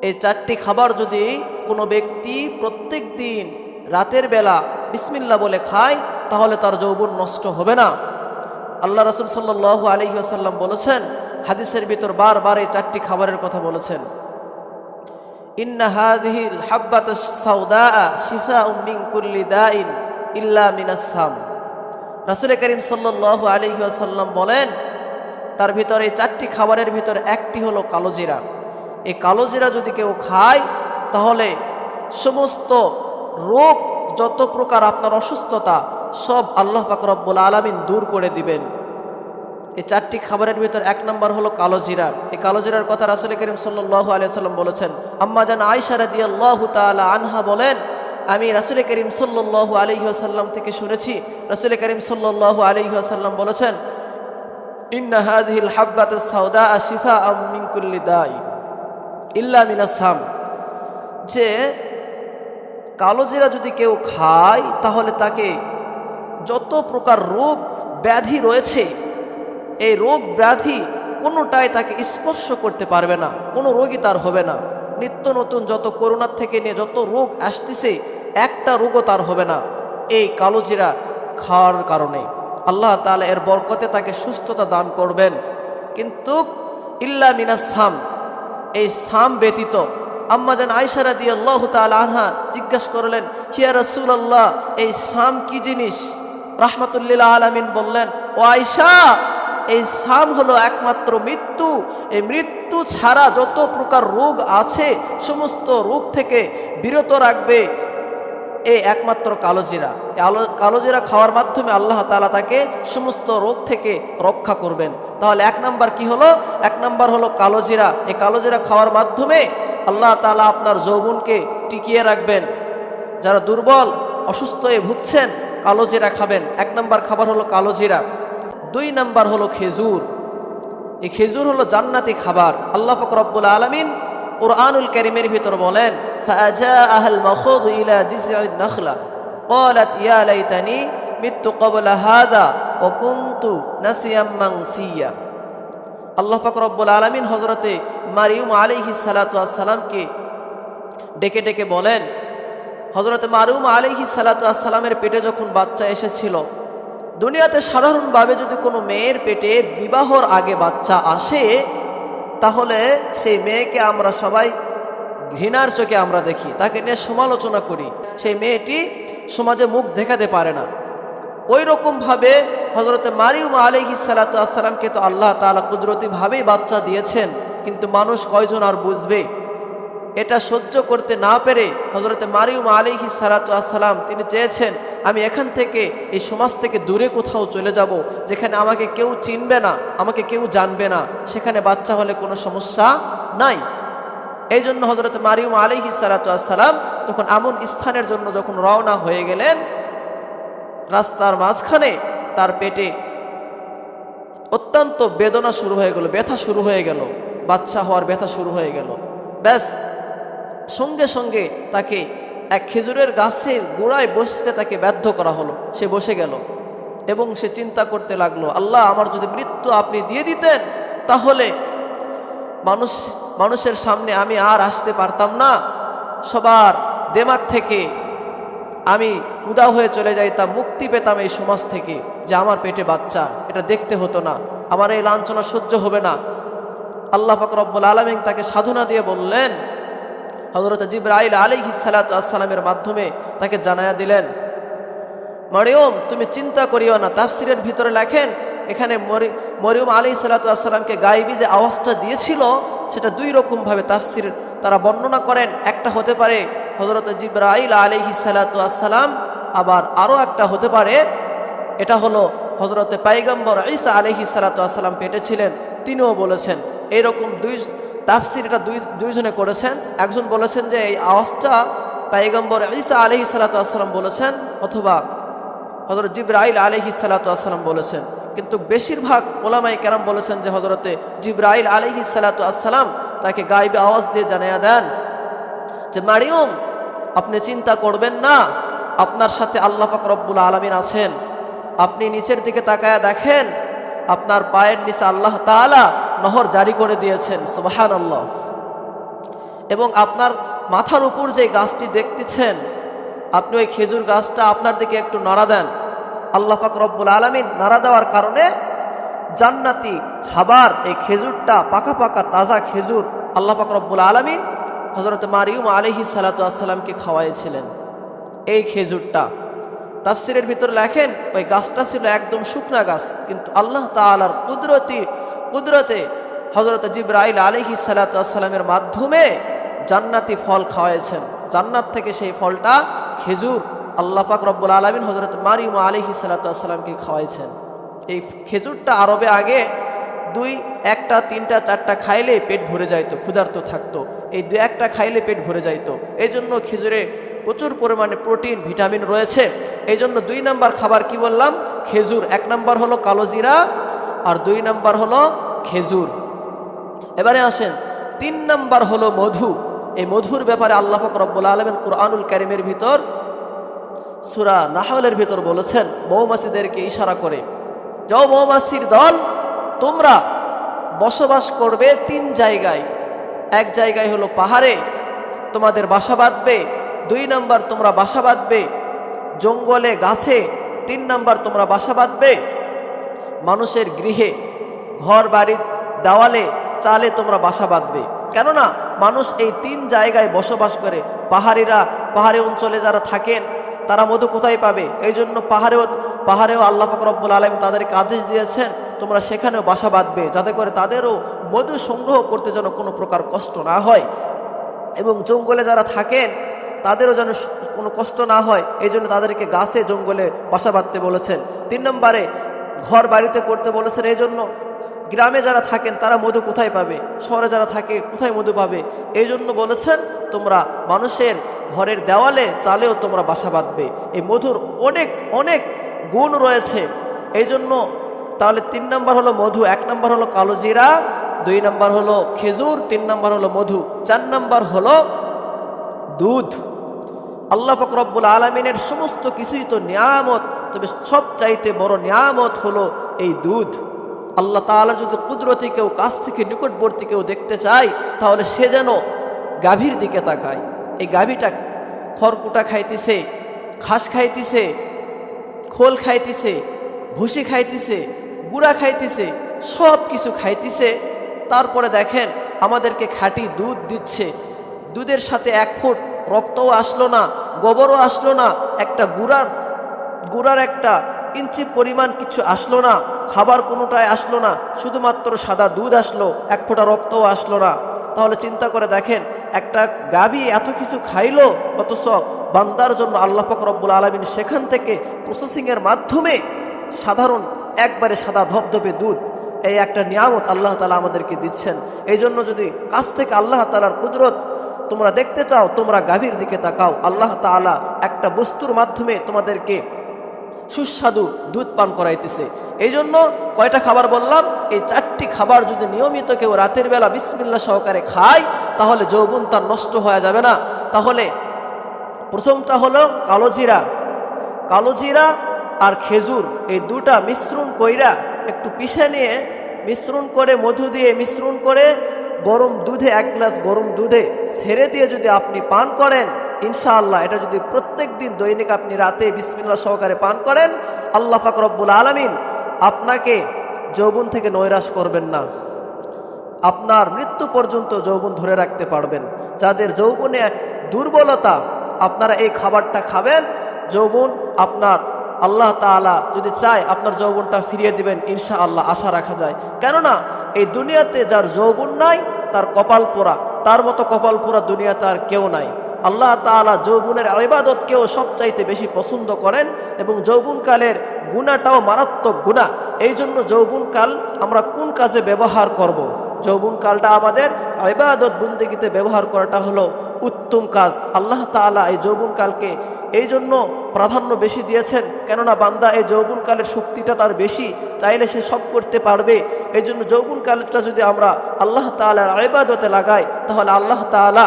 এই চারটি খাবার যদি কোনো ব্যক্তি প্রত্যেক দিন রাতের বেলা বিসমিল্লাহ বলে খায় তাহলে তার যৌবন নষ্ট হবে না। আল্লাহ রাসূল সাল্লাল্লাহু আলাইহি ওয়াসাল্লাম বলেছেন, হাদিসের ভিতর বারবার এই চারটি খাবারের কথা বলেছেন, ইন্না হাযিহিল হাব্বাতাস সাউদা শিফাউম মিন কুল্লি দাইন ইল্লা মিনাস সাম। রাসূল করিম সাল্লাল্লাহু আলাইহি ওয়াসাল্লাম বলেন, তার ভিতরে এই চারটি খাবারের ভিতর একটি হলো কালোজিরা। এই কালোজিরা যদি কেউ খায় তাহলে সমস্ত রোগ, যত প্রকার আপনার অসুস্থতা, সব আল্লাহ পাক রব্বুল আলামিন দূর করে দিবেন। এই চারটি খাবারের ভিতর এক নম্বর হলো কালোজিরা। এই কালোজিরার কথা রাসূল করিম সাল্লাল্লাহু আলাইহি ওয়াসাল্লাম বলেছেন। আম্মা জান আয়েশা রাদিয়াল্লাহু তাআলা আনহা বলেন, আমি রাসূল করিম সাল্লাল্লাহু আলাইহি ওয়াসাল্লাম থেকে শুনেছি, রাসূল করিম সাল্লাল্লাহু আলাইহি ওয়াসাল্লাম বলেছেন, ইন্না হাযিহিল হাব্বাতাস সাউদা শিফাউম মিন কুল্লি দাই ইল্লা মিনাস সাম। যে কালোজিরা যদি কেউ খায় তাহলে তাকে যত প্রকার রোগ ব্যাধি রয়েছে, এই রোগ ব্যাধি কোনোটাই তাকে স্পর্শ করতে পারবে না, কোনো রোগই তার হবে না। নিত্য নতুন যত করোনার থেকে নিয়ে যত রোগ আসতেছে, একটা রোগও তার হবে না এই কালোজিরা খাওয়ার কারণে। আল্লাহ তাআলা এর বরকতে তাকে সুস্থতা দান করবেন। কিন্তু ইল্লা মিনাস সাম, এই সাম ব্যতীত। আম্মা জান আয়েশা রাদিয়াল্লাহু তাআলা আনহা জিজ্ঞাসা করলেন, ইয়া রাসূলুল্লাহ, এই সাম কি জিনিস? রাহমাতুল লিল আলামিন বললেন, ও আয়েশা, এই সাম হলো একমাত্র মৃত্যু। এই মৃত্যু ছাড়া যত প্রকার রোগ আছে সমস্ত রোগ থেকে বিরত রাখবে এই একমাত্র কালোজিরা। কালোজিরা খাওয়ার মাধ্যমে আল্লাহ তাআলা তাকে সমস্ত রোগ থেকে রক্ষা করবেন। তাহলে এক নাম্বার কি হলো? এক নাম্বার হলো কালোজিরা। এই কালোজিরা খাওয়ার মাধ্যমে আল্লাহ তাআলা আপনার যৌবনকে টিকিয়ে রাখবেন। যারা দুর্বল অসুস্থ হয়ে ভুগছেন, কালোজিরা খাবেন। এক নাম্বার খাবার হলো কালোজিরা। দুই নাম্বার হলো খেজুর। এই খেজুর হলো জান্নাতি খাবার। আল্লাহ পাক রব্বুল আলামিন কুরআনুল কারীমের ভিতর বলেন, ফাআজাআহাল মাখুদ ইলা জিসইন নাখলা ক্বালাত ইয়া লাইতানি মিততু ক্বাবলা হাযা ওয়া কুনতু নাসিয়াম মানসিয়া। আল্লাহ পাক রব্বুল আলামিন হযরতে মারইয়ুম আলাইহিস সালাতু ওয়াস সালামকে ডেকে ডেকে বলেন, হযরতে মারইয়ুম আলাইহিস সালাতু ওয়াস সালামের পেটে যখন বাচ্চা এসেছিল, দুনিয়াতে সাধারণভাবে যদি কোনো মেয়ের পেটে বিবাহর আগে বাচ্চা আসে তাহলে সেই মেয়েকে আমরা সবাই ঘৃণার চোখে আমরা দেখি, তাকে নিয়ে সমালোচনা করি। সেই মেয়েটি সমাজে মুখ দেখাতে পারে না। ওই রকমভাবে হযরতে মারইয়ুম আলাইহিস সালাতু ওয়াস সালামকে তো আল্লাহ তাআলা কুদরতিভাবেই বাচ্চা দিয়েছেন, কিন্তু মানুষ কয়জন আর বুঝবে? এটা সহ্য করতে না পেরে হযরতে মারইয়ুম আলাইহিস সালাতু ওয়াস সালাম তিনি চেয়েছেন, আমি এখান থেকে, এই সমাজ থেকে দূরে কোথাও চলে যাব, যেখানে আমাকে কেউ চিনবে না, আমাকে কেউ জানবে না, সেখানে বাচ্চা হলে কোনো সমস্যা নাই। এই জন্য হযরতে মারইয়ুম আলাইহিস সালাতু ওয়াস সালাম তখন এমন স্থানের জন্য যখন রওনা হয়ে গেলেন, রাস্তার মাঝখানে তার পেটে অত্যন্ত বেদনা শুরু হয়ে গেল, ব্যথা শুরু হয়ে গেল, বাচ্চা হওয়ার ব্যথা শুরু হয়ে গেল। ব্যাস সঙ্গে সঙ্গে তাকে এক খেজুরের গাছের গোড়ায় বসতে তাকে বাধ্য করা হলো। সে বসে গেল এবং সে চিন্তা করতে লাগলো, আল্লাহ, আমার যদি মৃত্যু আপনি দিয়ে দিতেন তাহলে মানুষের সামনে আমি আর আসতে পারতাম না, সবার দিমাগ থেকে আমি উদাও হয়ে চলে যাইতাম, মুক্তি পেতাম এই সমাজ থেকে, যে আমার পেটে বাচ্চা, এটা দেখতে হতো না, আমার এই লাঞ্ছনা সহ্য হবে না। আল্লাহ পাক রব্বুল আলামিন তাকে সাধনা দিয়ে বললেন, হযরত জিবরাইল আলাইহিস সালাতু ওয়াস সালামের মাধ্যমে তাকে জানায়া দিলেন, মারইয়ুম, তুমি চিন্তা করিও না। তাফসীরের ভিতরে লেখেন, এখানে মরিয়ম আলাইহিস সালাতু ওয়াস সালামকে গায়েবী যে আওয়াজটা দিয়েছিল সেটা দুই রকমভাবে তাফসীর তারা বর্ণনা করেন। একটা হতে পারে হযরত জিবরাইল আলাইহিস সালাতু ওয়াস সালাম, আবার আরও একটা হতে পারে এটা হলো হযরতে পয়গম্বর ঈসা আলাইহিস সালাতু ওয়াস সালাম পেটে ছিলেন, তিনিও বলেছেন। এইরকম দুই তাফসীর এটা দুইজনে করেছেন। একজন বলেছেন যে এই আওয়াজটা পয়গম্বর ঈসা আলাইহিস সালাতু ওয়াস সালাম বলেছেন, অথবা হযরত জিবরাইল আলাইহিস সালাতু ওয়াস সালাম বলেছেন। কিন্তু বেশিরভাগ উলামায়ে কেরাম বলেছেন যে হযরতে জিবরাইল আলাইহিস সালাতু ওয়াস সালাম তাকে গায়েবী আওয়াজ দিয়ে জানিয়ে দেন যে, মারইয়ুম, আপনি চিন্তা করবেন না, আপনার সাথে আল্লাহ পাক রব্বুল আলামিন আছেন। আপনি নিচের দিকে তাকায়া দেখেন, আপনার পায়ের নিচে আল্লাহ তাআলা নহর জারি করে দিয়েছেন। সুবহানাল্লাহ। এবং আপনার মাথার উপর যে গাছটি দেখতেছেন, আপনি ওই খেজুর গাছটা আপনার দিকে একটু নাড়া দেন, আল্লাহ পাক রব্বুল আলামিন নাড়া দেওয়ার কারণে জান্নাতি খাবার এই খেজুরটা, পাকা পাকা তাজা খেজুর আল্লাহ পাক রব্বুল আলামিন হযরত মারিয়ম আলাইহিস সালাতু ওয়াস সালামকে খাওয়াইছিলেন। এই খেজুরটা তাফসিরের ভিতর লেখেন ওই গাছটা ছিল একদম শুকনা গাছ, কিন্তু আল্লাহ তাআলার কুদরতে হযরত জিবরাইল আলাইহিস সালাতু ওয়াস সালামের মাধ্যমে জান্নাতি ফল খাওয়াইছেন। জান্নাত থেকে সেই ফলটা খেজুর আল্লাহ পাক রব্বুল আলামিন হযরত মারিয়ম আলাইহিস সালাতু ওয়াস সালামকে খাওয়াইছেন। এই খেজুরটা আরবে আগে 2, 1টা, 3টা, 4টা খাইলে পেট ভরে যাইতো, ক্ষুধার্ত থাকতো। এই 2-1টা খাইলে পেট ভরে যাইতো। এই জন্য খেজুরে প্রচুর পরিমাণে প্রোটিন, ভিটামিন রয়েছে। এই জন্য 2 নাম্বার খাবার কি বললাম? খেজুর। 1 নাম্বার হলো কালো জিরা আর 2 নাম্বার হলো খেজুর। এবারে আসেন 3 নাম্বার হলো মধু। এই মধুর ব্যাপারে আল্লাহ পাক রব্বুল আলামিন কুরআনুল কারীমের ভিতর সূরা নাহলের ভিতর বলেছেন মৌমাছিদেরকে ইশারা করে, যাও মৌমাছির দল, তোমরা বসবাস করবে 3 জায়গায়। 1 জায়গায় হলো পাহাড়ে তোমাদের বাসা বাঁধবে, 2 নাম্বার তোমরা বাসা বাঁধবে জঙ্গলে, গাছে, 3 নাম্বার তোমরা বাসা বাঁধবে মানুষের গৃহে, ঘর বাড়ির দেওয়ালে, চালে তোমরা বাসা বাঁধবে। কেননা মানুষ এই 3 জায়গায় বসবাস করে। পাহাড়ি অঞ্চলে যারা থাকেন তারা মধু কোথায় পাবে? এই জন্য পাহাড়েও আল্লাহ পাক রব্বুল আলামিন তাদেরকে আদেশ দিয়েছেন তোমরা সেখানেও বাসা বাঁধবে, যাতে করে তাদেরও মধু সংগ্রহ করতে যেন কোনো প্রকার কষ্ট না হয়। এবং জঙ্গলে যারা থাকেন তাদেরও যেন কোনো কষ্ট না হয়, এই জন্য তাদেরকে গাছে জঙ্গলে বাসা বাঁধতে বলেছেন। 3 নম্বরে ঘর বাড়িতে করতে বলেছেন। এই জন্য গ্রামে যারা থাকেন তারা মধু কোথায় পাবে? শহরে যারা থাকে কোথায় মধু পাবে? এই জন্য বলেছেন তোমরা মানুষের ঘরের দেওয়ালে, চালেও তোমরা বাসা বাঁধবে। এই মধুর অনেক অনেক গুণ রয়েছে। এই জন্য তাহলে 3 নাম্বার হলো মধু, 1 নাম্বার হলো কালো জিরা, 2 নাম্বার হলো খেজুর, 3 নাম্বার হলো মধু, 4 নাম্বার হলো দুধ। আল্লাহ পাক রব্বুল আলামিনের সমস্ত কিছুই তো নিয়ামত, তবে সবচাইতে বড় নিয়ামত হলো এই দুধ। আল্লাহ তাআলা যদি কুদরতি কেউ কাছ থেকে নিকটবর্তী কেউ দেখতে চায়, তাহলে সে যেন গাভীর দিকে তাকায়। এই গাভীটা খড়কুটা খাইতেছে, ঘাস খাইতেছে, খোল খাইতেছে, ভুসি খাইতেছে, গুঁড়া খাইতেছে, সব কিছু খাইতেছে। তারপরে দেখেন আমাদেরকে খাঁটি দুধ দিচ্ছে। দুধের সাথে 1 ফুট রক্তও আসলো না, গোবরও আসলো না, একটা গুঁড়ার 1 ইঞ্চি পরিমাণ কিছু আসলো না, খাবার কোনোটাই আসলো না, শুধুমাত্র সাদা দুধ আসলো, 1 ফোঁটা রক্তও আসলো না। তাহলে চিন্তা করে দেখেন একটা গাভী এত কিছু খাইলো, অথচ বান্দার জন্য আল্লাহ পাক রব্বুল আলামিন সেখান থেকে প্রসেসিংয়ের মাধ্যমে সাধারণ একবারে সাদা ধবধবে দুধ, এই একটা নিয়ামত আল্লাহ তাআলা আমাদেরকে দিচ্ছেন। এই জন্য যদি কাছ থেকে আল্লাহ তাআলার কুদরত তোমরা দেখতে চাও, তোমরা গাভীর দিকে তাকাও। আল্লাহ তাআলা একটা বস্তুর মাধ্যমে তোমাদেরকে সুস্বাদু দুধ পান করাইতেছে। এই জন্য কয়টা খাবার বললাম? এই 4টি খাবার যদি নিয়মিত কেউ রাতের বেলা বিসমিল্লাহ সহকারে খায়, তাহলে যৌবন তার নষ্ট হয়ে যাবে না। তাহলে প্রথমটা হলো কালো জিরা আর খেজুর, এই 2টা মিশ্রণ কইরা একটু পিষে নিয়ে মিশ্রণ করে, মধু দিয়ে মিশ্রণ করে গরম দুধে, 1 গ্লাস গরম দুধে ছেড়ে দিয়ে যদি আপনি পান করেন, ইনশাআল্লাহ এটা যদি প্রত্যেক দিন দৈনিক আপনি রাতে বিসমিল্লাহ সহকারে পান করেন, আল্লাহ পাক রব্বুল আলামিন আপনাকে যৌবন থেকে নৈরাশ করবেন না। আপনার মৃত্যু পর্যন্ত যৌবন ধরে রাখতে পারবেন। যাদের যৌবনে দুর্বলতা, আপনারা এই খাবারটা খাবেন, যৌবন আপনার আল্লাহ তাআলা যদি চায় আপনার যৌবনটা ফিরিয়ে দিবেন ইনশাআল্লাহ, আশা রাখা যায়। কেননা এই দুনিয়াতে যার যৌবন নাই তার কপাল পোড়া, তার মতো কপাল পোড়া দুনিয়াতে আর কেউ নাই। আল্লাহ তাআলা যৌবনের ইবাদতকেও সবচাইতে বেশি পছন্দ করেন এবং যৌবনকালের গুনাহটাও মারাত্মক গুনাহ। এই জন্য যৌবনকাল আমরা কোন কাজে ব্যবহার করব? যৌবনকালটা আমাদের ইবাদত বন্দেগীতে ব্যবহার করাটা হলো উত্তম কাজ। আল্লাহ তাআলা এই যৌবনকালকে এই জন্য প্রাধান্য বেশি দিয়েছেন, কেননা বান্দা এই যৌবনকালের শক্তিটা তার বেশি, চাইলে সে সব করতে পারবে। এই জন্য যৌবনকালটা যদি আমরা আল্লাহ তাআলার ইবাদতে লাগাই, তাহলে আল্লাহ তাআলা